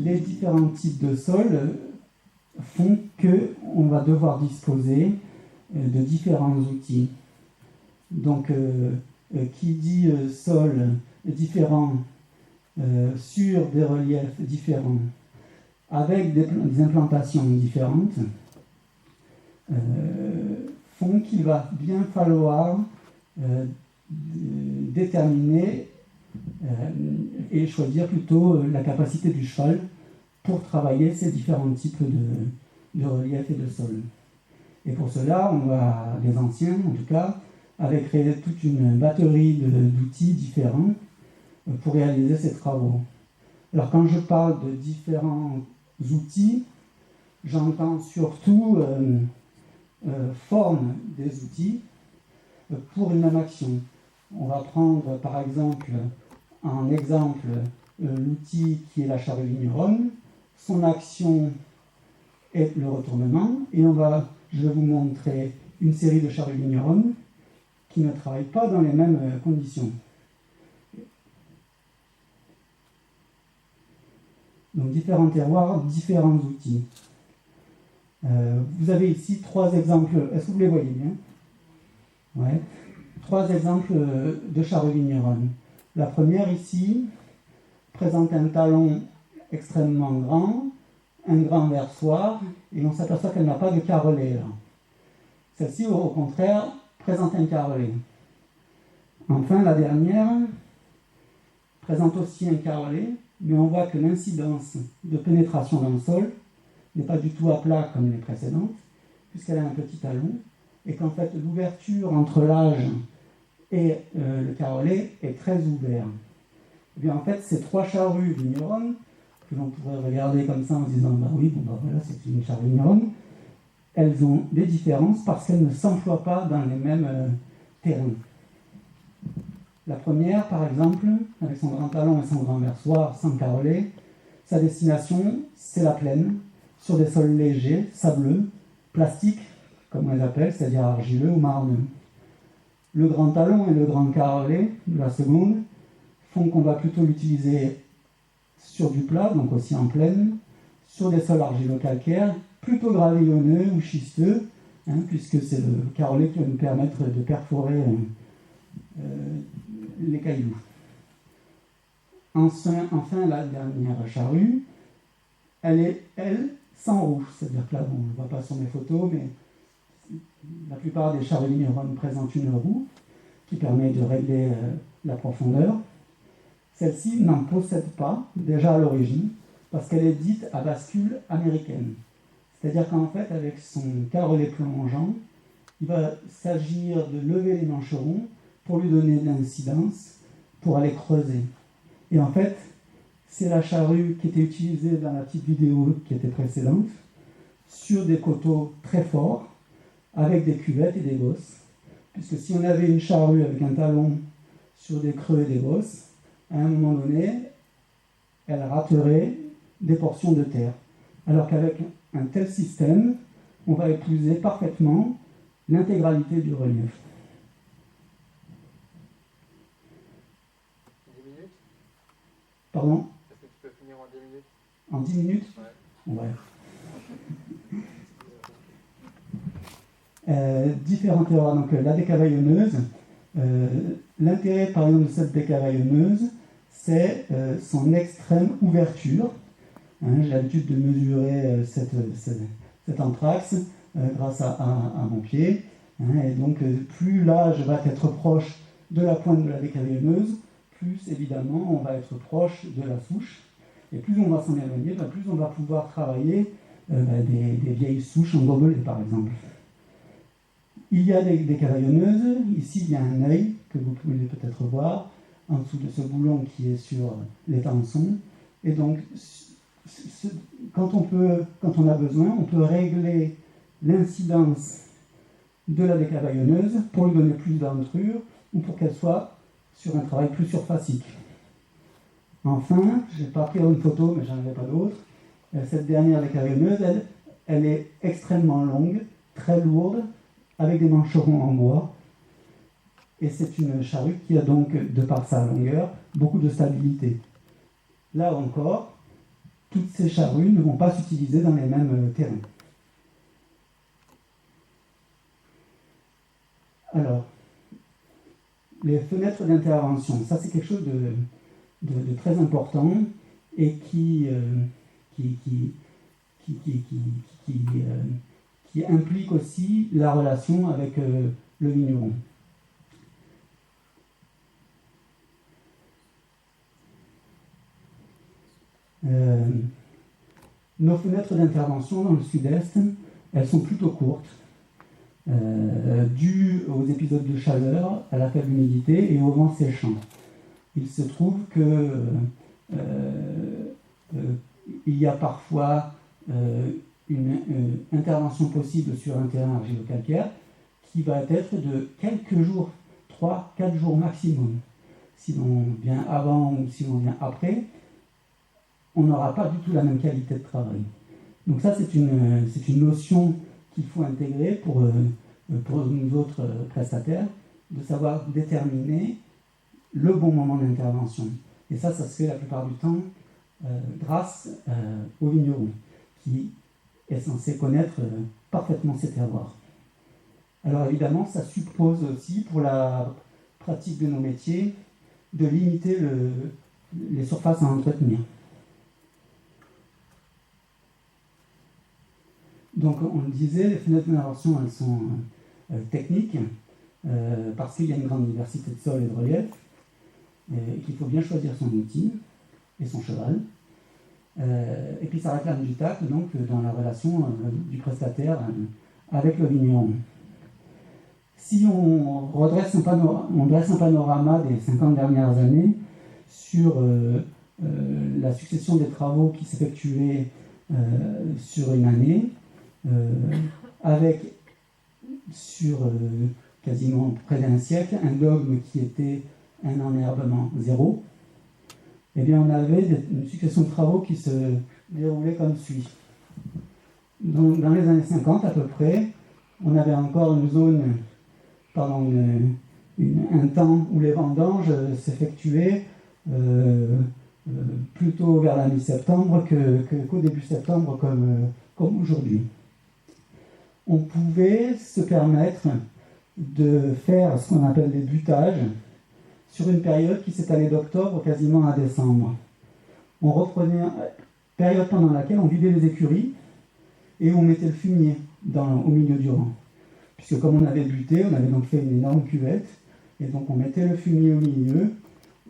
les différents types de sols font qu'on va devoir disposer de différents outils. Donc, qui dit sol différent sur des reliefs différents, avec des implantations différentes, font qu'il va bien falloir déterminer et choisir plutôt la capacité du cheval pour travailler ces différents types de reliefs et de sols. Et pour cela, les anciens en tout cas, avaient créé toute une batterie d'outils différents pour réaliser ces travaux. Alors quand je parle de différents outils, j'entends surtout forme des outils pour une même action. On va prendre par exemple en exemple l'outil qui est la charrue vigneronne. Son action est le retournement et je vais vous montrer une série de charrues vigneronnes qui ne travaillent pas dans les mêmes conditions. Donc différents terroirs, différents outils. Vous avez ici 3 exemples. Est-ce que vous les voyez bien? Ouais. 3 exemples de charrues vigneronnes. La première ici présente un talon extrêmement grand, un grand versoir, et on s'aperçoit qu'elle n'a pas de carrelet là. Celle-ci, au contraire, présente un carrelet. Enfin, la dernière présente aussi un carrelet, mais on voit que l'incidence de pénétration dans le sol n'est pas du tout à plat comme les précédentes, puisqu'elle a un petit talon, et qu'en fait l'ouverture entre l'âge et le carrelet est très ouverte. Et bien en fait, ces 3 charrues vigneronnes, que l'on pourrait regarder comme ça en se disant bah oui, voilà, c'est une charrue vigneronne, elles ont des différences parce qu'elles ne s'emploient pas dans les mêmes terrains. La première, par exemple, avec son grand talon et son grand versoir, sans carrelet, sa destination, c'est la plaine, sur des sols légers, sableux, plastiques, comme on les appelle, c'est-à-dire argileux ou marneux. Le grand talon et le grand carrelet de la seconde font qu'on va plutôt l'utiliser sur du plat, donc aussi en plaine, sur des sols argilo-calcaires, plutôt gravillonneux ou schisteux, puisque c'est le carrelet qui va nous permettre de perforer les cailloux. Enfin, la dernière charrue, elle est, sans roue. C'est-à-dire que là, on ne le voit pas sur mes photos, mais la plupart des charrues vigneronnes présentent une roue qui permet de régler la profondeur. Celle-ci n'en possède pas, déjà à l'origine, parce qu'elle est dite à bascule américaine. C'est-à-dire qu'en fait, avec son carrelet plongeant, il va s'agir de lever les mancherons pour lui donner de l'incidence, pour aller creuser. Et en fait, c'est la charrue qui était utilisée dans la petite vidéo qui était précédente, sur des coteaux très forts, avec des cuvettes et des bosses. Puisque si on avait une charrue avec un talon sur des creux et des bosses, à un moment donné, elle raterait des portions de terre. Alors qu'avec un tel système, on va épouser parfaitement l'intégralité du relief. 10 minutes? Pardon? Est-ce que tu peux finir en 10 minutes? En 10 minutes? Ouais. Différents terroirs. Donc la décavaillonneuse, l'intérêt par exemple de cette décavaillonneuse, c'est son extrême ouverture. J'ai l'habitude de mesurer cet anthrax grâce à mon pied. Et donc plus l'âge va être proche de la pointe de la décavaillonneuse, plus évidemment on va être proche de la souche. Et plus on va s'en éloigner, plus on va pouvoir travailler des vieilles souches en gobelets par exemple. Il y a des décavaillonneuses. Ici, il y a un œil que vous pouvez peut-être voir en dessous de ce boulon qui est sur les tançons. Et donc, quand on a besoin, on peut régler l'incidence de la décavaillonneuse pour lui donner plus d'entrure ou pour qu'elle soit sur un travail plus surfacique. Enfin, je n'ai pas pris une photo, mais j'en avais pas d'autre. Cette dernière décavaillonneuse, elle est extrêmement longue, très lourde, avec des mancherons en bois. Et c'est une charrue qui a donc, de par sa longueur, beaucoup de stabilité. Là encore, toutes ces charrues ne vont pas s'utiliser dans les mêmes terrains. Alors, les fenêtres d'intervention, ça c'est quelque chose de très important et qui implique aussi la relation avec le vigneron. Nos fenêtres d'intervention dans le sud-est, elles sont plutôt courtes, dues aux épisodes de chaleur, à la faible humidité et au vent séchant. Il se trouve que il y a parfois une intervention possible sur un terrain argilo-calcaire qui va être de quelques jours, 3-4 jours maximum. Si l'on vient avant ou si l'on vient après, on n'aura pas du tout la même qualité de travail. Donc ça, c'est une notion qu'il faut intégrer pour nous autres prestataires, de savoir déterminer le bon moment d'intervention. Et ça se fait la plupart du temps grâce au vigneron, qui est censé connaître parfaitement ses terroirs. Alors évidemment, ça suppose aussi, pour la pratique de nos métiers, de limiter les surfaces à entretenir. Donc on le disait, les fenêtres d'intervention, elles sont techniques, parce qu'il y a une grande diversité de sols et de reliefs, et qu'il faut bien choisir son outil et son cheval. Et puis ça réclame du tact, donc, dans la relation du prestataire avec le vigneron. Si on dresse un panorama des 50 dernières années sur la succession des travaux qui s'effectuaient sur une année, avec sur quasiment près d'un siècle un dogme qui était un enherbement zéro, eh bien on avait une succession de travaux qui se déroulaient comme suit. Dans les années 50 à peu près, on avait encore une zone pendant un temps où les vendanges s'effectuaient plutôt vers la mi-septembre qu'au début septembre comme aujourd'hui. On pouvait se permettre de faire ce qu'on appelle des butages sur une période qui s'étalait d'octobre quasiment à décembre. On reprenait une période pendant laquelle on vidait les écuries et on mettait le fumier au milieu du rang. Puisque comme on avait buté, on avait donc fait une énorme cuvette, et donc on mettait le fumier au milieu,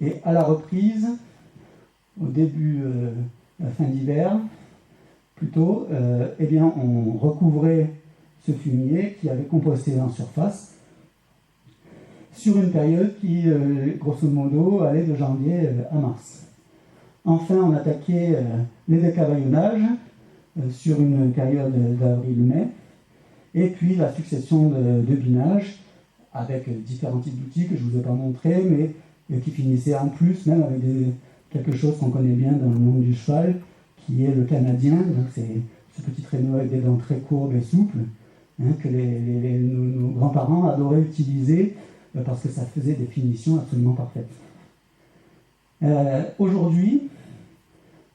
et à la reprise, au début, fin d'hiver, plutôt, eh bien on recouvrait ce fumier qui avait composté en surface sur une période qui, grosso modo, allait de janvier à mars. Enfin, on attaquait les décavaillonnages sur une période d'avril-mai, et puis la succession de binages avec différents types d'outils que je ne vous ai pas montrés, mais qui finissaient en plus même avec quelque chose qu'on connaît bien dans le monde du cheval, qui est le canadien. Donc c'est ce petit traîneau avec des dents très courbes et souples, que nos grands-parents adoraient utiliser parce que ça faisait des finitions absolument parfaites. Aujourd'hui,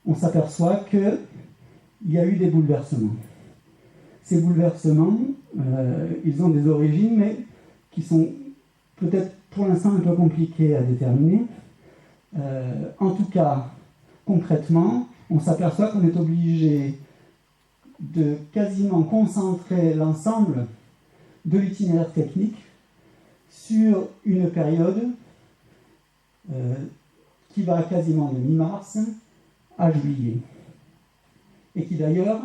on s'aperçoit qu'il y a eu des bouleversements. Ces bouleversements, ils ont des origines, mais qui sont peut-être pour l'instant un peu compliquées à déterminer. En tout cas, concrètement, on s'aperçoit qu'on est obligé de quasiment concentrer l'ensemble de l'itinéraire technique sur une période qui va quasiment de mi-mars à juillet, et qui d'ailleurs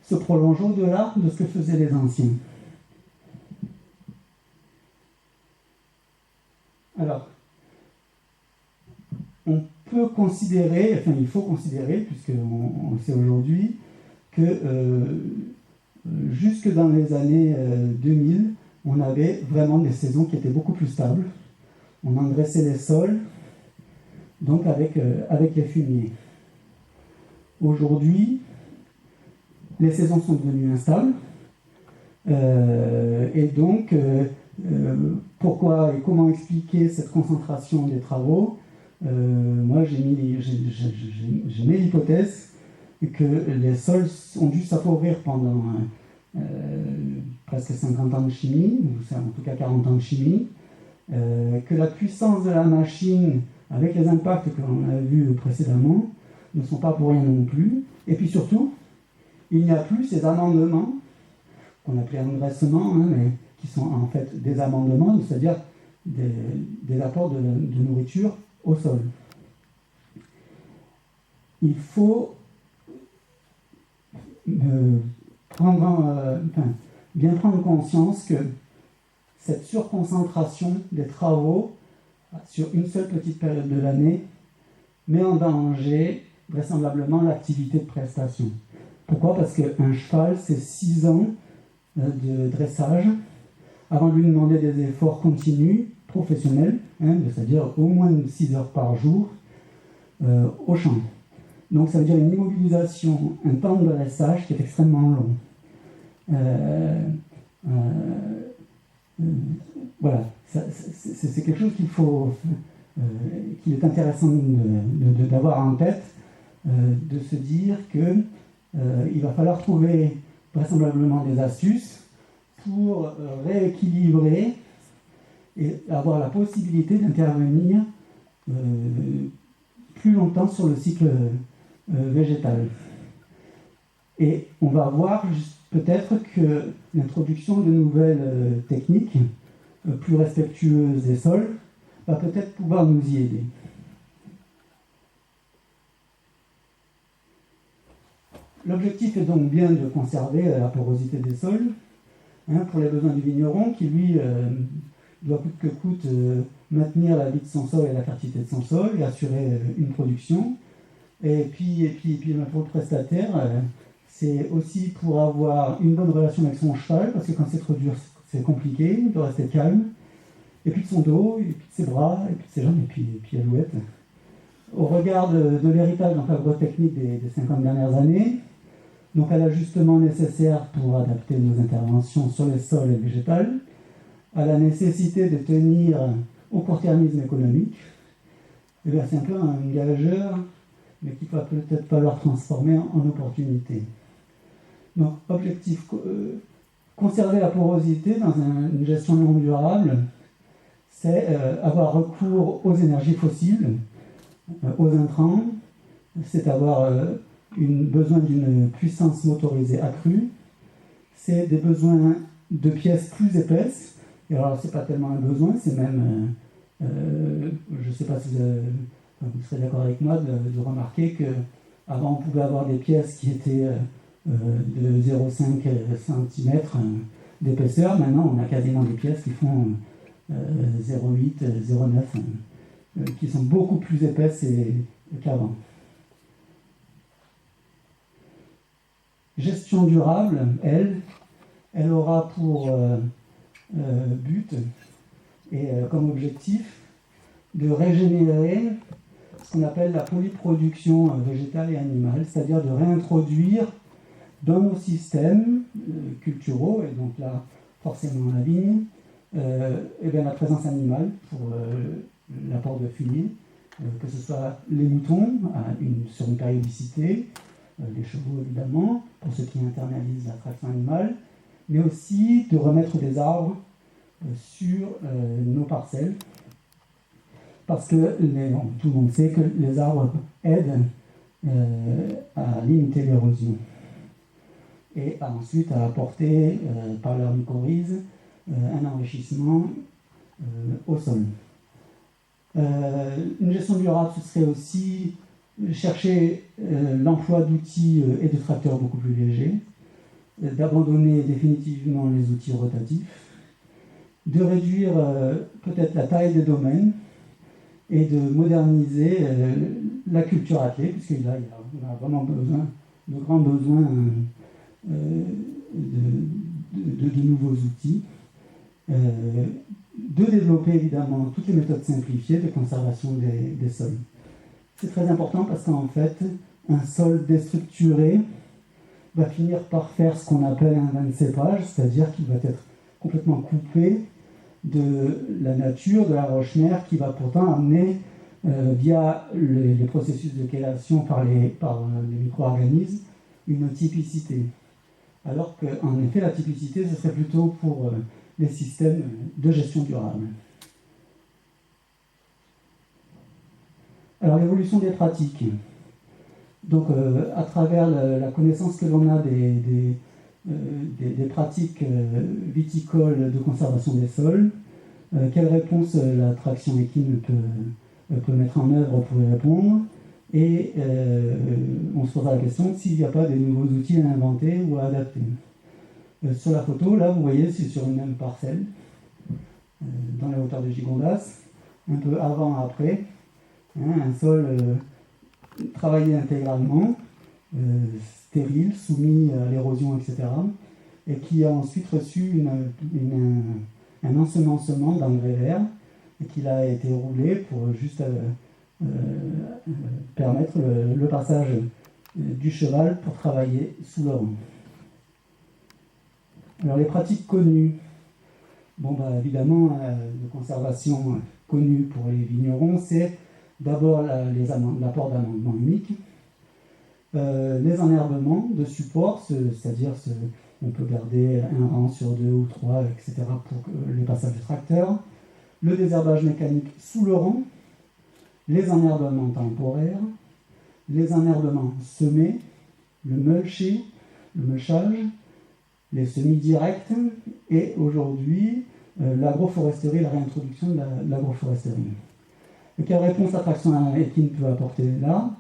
se prolonge au-delà de ce que faisaient les anciens. Alors, on peut considérer, enfin il faut considérer, puisqu'on le sait aujourd'hui, que jusque dans les années 2000, on avait vraiment des saisons qui étaient beaucoup plus stables. On engraissait les sols, donc avec les fumiers. Aujourd'hui, les saisons sont devenues instables, et donc pourquoi et comment expliquer cette concentration des travaux? Moi j'ai mes hypothèses et que les sols ont dû s'appauvrir pendant presque 50 ans de chimie, ou en tout cas 40 ans de chimie, que la puissance de la machine, avec les impacts que l'on a vus précédemment, ne sont pas pour rien non plus. Et puis surtout, il n'y a plus ces amendements, qu'on appelait engraissements, mais qui sont en fait des amendements, c'est-à-dire des apports de nourriture au sol. Il faut bien prendre conscience que cette surconcentration des travaux sur une seule petite période de l'année met en danger vraisemblablement l'activité de prestation. Pourquoi ? Parce qu'un cheval, c'est 6 ans de dressage avant de lui demander des efforts continus, professionnels, c'est-à-dire au moins 6 heures par jour au champ. Donc ça veut dire une immobilisation, un temps de dressage qui est extrêmement long. Voilà, c'est quelque chose qu'il est intéressant d'avoir en tête, de se dire que il va falloir trouver vraisemblablement des astuces pour rééquilibrer et avoir la possibilité d'intervenir plus longtemps sur le cycle végétal. Et on va voir peut-être que l'introduction de nouvelles techniques plus respectueuses des sols va peut-être pouvoir nous y aider. L'objectif est donc bien de conserver la porosité des sols pour les besoins du vigneron qui, lui, doit coûte que coûte maintenir la vie de son sol et la fertilité de son sol et assurer une production. Et puis pour le prestataire, c'est aussi pour avoir une bonne relation avec son cheval, parce que quand c'est trop dur, c'est compliqué, il doit rester calme. Et puis de son dos, et puis de ses bras, et puis de ses jambes, et puis Alouette. Au regard de l'héritage agrotechnique des 50 dernières années, donc à l'ajustement nécessaire pour adapter nos interventions sur les sols et le végétal, à la nécessité de tenir au court-termisme économique, et bien c'est un peu un gageur, mais qu'il va peut-être falloir transformer en opportunité. Donc, objectif, conserver la porosité dans une gestion non durable, c'est avoir recours aux énergies fossiles, aux intrants, c'est avoir besoin d'une puissance motorisée accrue, c'est des besoins de pièces plus épaisses, et alors c'est pas tellement un besoin, c'est même, je ne sais pas si vous serez d'accord avec moi de remarquer qu'avant on pouvait avoir des pièces qui étaient de 0,5 cm d'épaisseur, maintenant on a quasiment des pièces qui font 0,8, 0,9, qui sont beaucoup plus épaisses qu'avant. Gestion durable, elle aura pour but et comme objectif de régénérer ce qu'on appelle la polyproduction végétale et animale, c'est-à-dire de réintroduire dans nos systèmes culturaux, et donc là forcément la vigne, et bien la présence animale pour l'apport de fumier, que ce soit les moutons sur une périodicité, les chevaux évidemment, pour ceux qui internalisent la traction animale, mais aussi de remettre des arbres sur nos parcelles, parce que tout le monde sait que les arbres aident à limiter l'érosion et ensuite à apporter par leur mycorhize un enrichissement au sol. Une gestion durable, ce serait aussi chercher l'emploi d'outils et de tracteurs beaucoup plus légers, d'abandonner définitivement les outils rotatifs, de réduire peut-être la taille des domaines et de moderniser la culture attelée, puisque là, on a vraiment de grands besoins de nouveaux outils, de développer évidemment toutes les méthodes simplifiées de conservation des sols. C'est très important parce qu'en fait, un sol déstructuré va finir par faire ce qu'on appelle un vin de cépage, c'est-à-dire qu'il va être complètement coupé de la nature, de la roche-mère, qui va pourtant amener via les processus de chélation par les micro-organismes, une typicité. Alors qu'en effet, la typicité, ce serait plutôt pour les systèmes de gestion durable. Alors, l'évolution des pratiques. Donc, à travers la connaissance que l'on a des pratiques viticoles de conservation des sols, quelle réponse la traction équine peut mettre en œuvre pour y répondre, et on se posera la question s'il n'y a pas des nouveaux outils à inventer ou à adapter. Sur la photo, là, vous voyez, c'est sur une même parcelle, dans la hauteur de Gigondas, un peu avant-après, un sol travaillé intégralement, stérile, soumis à l'érosion, etc., et qui a ensuite reçu un ensemencement d'engrais verts, et qui a été roulé pour juste permettre le passage du cheval pour travailler sous l'orme. Alors les pratiques connues, évidemment, de conservation connue pour les vignerons, c'est d'abord l'apport d'amendements uniques, les enherbements de support, c'est-à-dire on peut garder un rang sur 2 ou 3, etc. pour les passages de tracteur, le désherbage mécanique sous le rang, les enherbements temporaires, les enherbements semés, le mulchage, les semis directs, et aujourd'hui, l'agroforesterie, la réintroduction de l'agroforesterie. Et quelle réponse la traction équine peut apporter là?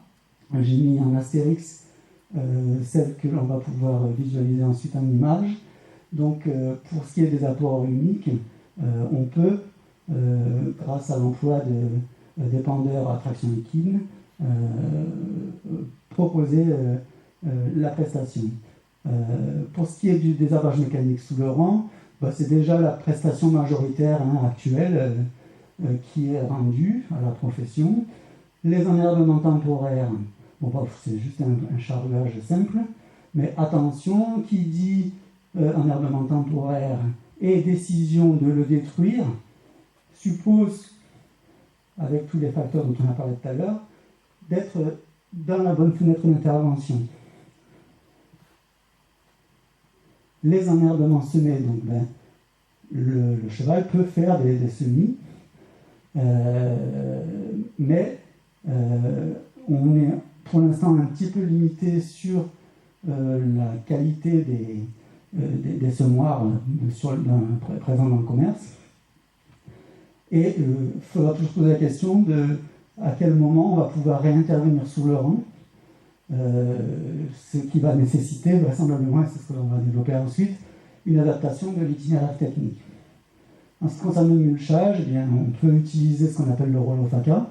J'ai mis en astérix celle que l'on va pouvoir visualiser ensuite en image. Donc, pour ce qui est des apports uniques, on peut, grâce à l'emploi d'épandeurs à traction équine, proposer la prestation. Pour ce qui est du désherbage mécanique sous le rang, c'est déjà la prestation majoritaire actuelle qui est rendue à la profession. Les enherbements temporaires, c'est juste un charruage simple, mais attention, qui dit enherbement temporaire et décision de le détruire, suppose, avec tous les facteurs dont on a parlé tout à l'heure, d'être dans la bonne fenêtre d'intervention. Les enherbements semés, donc le cheval peut faire des semis, mais on est pour l'instant un petit peu limité sur la qualité des semoirs présents dans le commerce. Et il faudra toujours poser la question de à quel moment on va pouvoir réintervenir sous le rang, ce qui va nécessiter vraisemblablement, et c'est ce que l'on va développer ensuite, une adaptation de l'itinéraire technique. En ce qui concerne le mulchage, on peut utiliser ce qu'on appelle le rouleau FACA.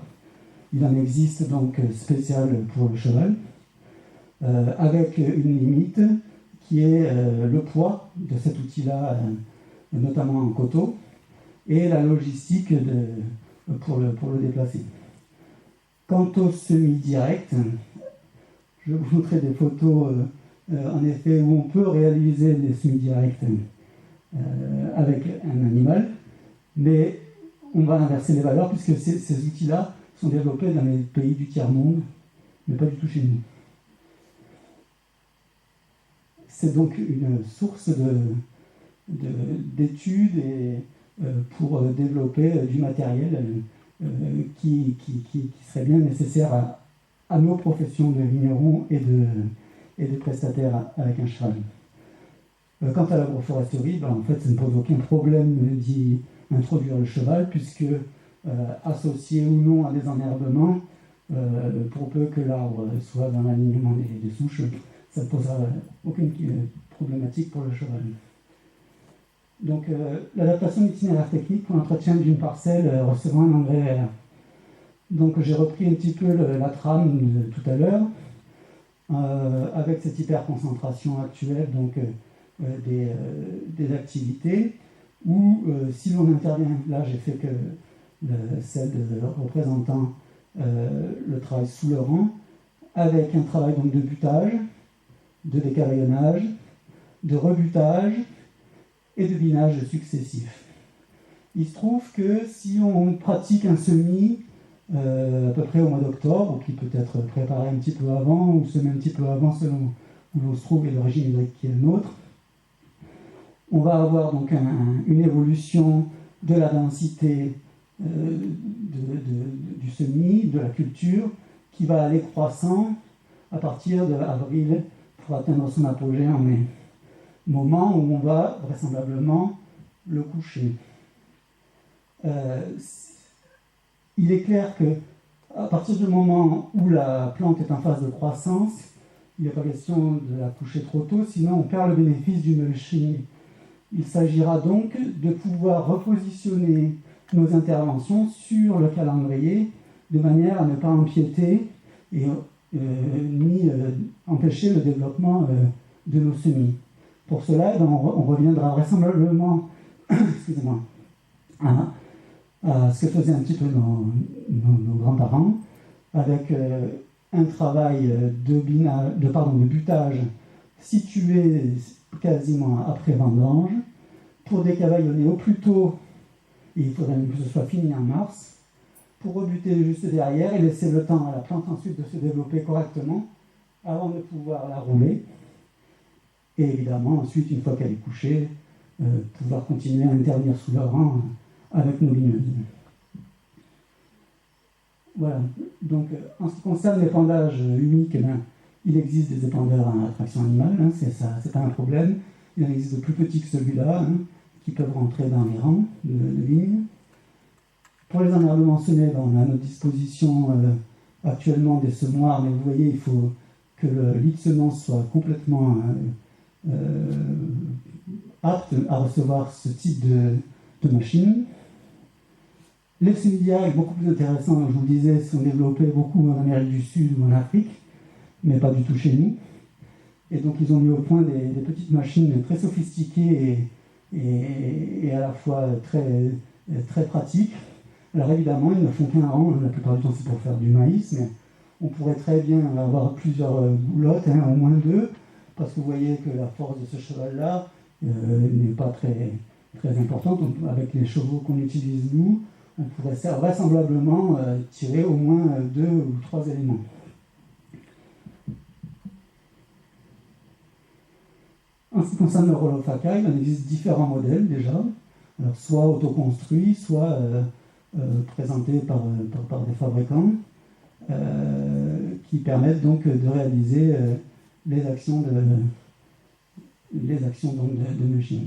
Il en existe donc spécial pour le cheval, avec une limite qui est le poids de cet outil-là, notamment en coteau, et la logistique pour le déplacer. Quant au semi-direct, je vous montrerai des photos en effet où on peut réaliser des semi-directs avec un animal, mais on va inverser les valeurs puisque ces outils-là sont développés dans les pays du tiers-monde, mais pas du tout chez nous. C'est donc une source d'études pour développer du matériel qui serait bien nécessaire à nos professions de vignerons et de prestataires avec un cheval. Quant à l'agroforesterie, en fait, ça ne pose aucun problème d'y introduire le cheval, puisque associé ou non à des enherbements, pour peu que l'arbre soit dans l'alignement des souches, ça ne posera aucune problématique pour le cheval. Donc, l'adaptation d'itinéraire technique pour l'entretien d'une parcelle recevant un engrais vert. Donc, j'ai repris un petit peu la trame de tout à l'heure, avec cette hyperconcentration actuelle donc, des activités, où si l'on intervient, là j'ai fait que celle représentant le travail sous le rang, avec un travail donc, de butage, de décaraillonnage, de rebutage et de binage successif. Il se trouve que si on pratique un semis à peu près au mois d'octobre, ou qui peut être préparé un petit peu avant, ou semé un petit peu avant selon où l'on se trouve et le régime hydrique qui est le nôtre. On va avoir donc une évolution de la densité du semis, de la culture, qui va aller croissant à partir d'avril pour atteindre son apogée en mai. Moment où on va vraisemblablement le coucher. Il est clair que à partir du moment où la plante est en phase de croissance, il n'est pas question de la coucher trop tôt, sinon on perd le bénéfice du mulching. Il s'agira donc de pouvoir repositionner nos interventions sur le calendrier de manière à ne pas empiéter et ni empêcher le développement de nos semis. Pour cela, on reviendra vraisemblablement excusez-moi, à ce que faisaient un petit peu nos grands-parents, avec un travail de butage situé quasiment après vendange, pour décavaillonner au plus tôt, et il faudrait que ce soit fini en mars, pour rebuter juste derrière et laisser le temps à la plante ensuite de se développer correctement avant de pouvoir la rouler. Et évidemment, ensuite, une fois qu'elle est couchée, pouvoir continuer à intervenir sous le rang avec nos ligneuses. Voilà. Donc, en ce qui concerne l'épandage humique, il existe des épandeurs à traction animale, c'est pas un problème. Il en existe de plus petits que celui-là, qui peuvent rentrer dans les rangs de vignes. Pour les enherbements semés, on a à notre disposition actuellement des semoirs, mais vous voyez, il faut que le lit de semence soit complètement apte à recevoir ce type de machine. Les sémidiaques, beaucoup plus intéressants, je vous le disais, sont développés beaucoup en Amérique du Sud ou en Afrique, mais pas du tout chez nous. Et donc ils ont mis au point des petites machines très sophistiquées et à la fois très, très pratiques. Alors évidemment, ils ne font qu'un rang, la plupart du temps c'est pour faire du maïs, mais on pourrait très bien avoir plusieurs boulottes, au moins 2, parce que vous voyez que la force de ce cheval-là n'est pas très, très importante. Donc, avec les chevaux qu'on utilise nous, on pourrait vraisemblablement tirer au moins 2 ou 3 éléments. En ce qui concerne le rouleau Faca, il en existe différents modèles déjà, alors soit autoconstruits, soit présentés par des fabricants, qui permettent donc de réaliser les actions de machine.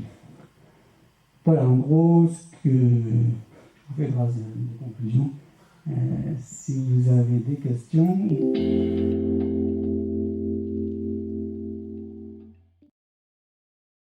Voilà, en gros, ce que je vous fais grâce des conclusions. Si vous avez des questions...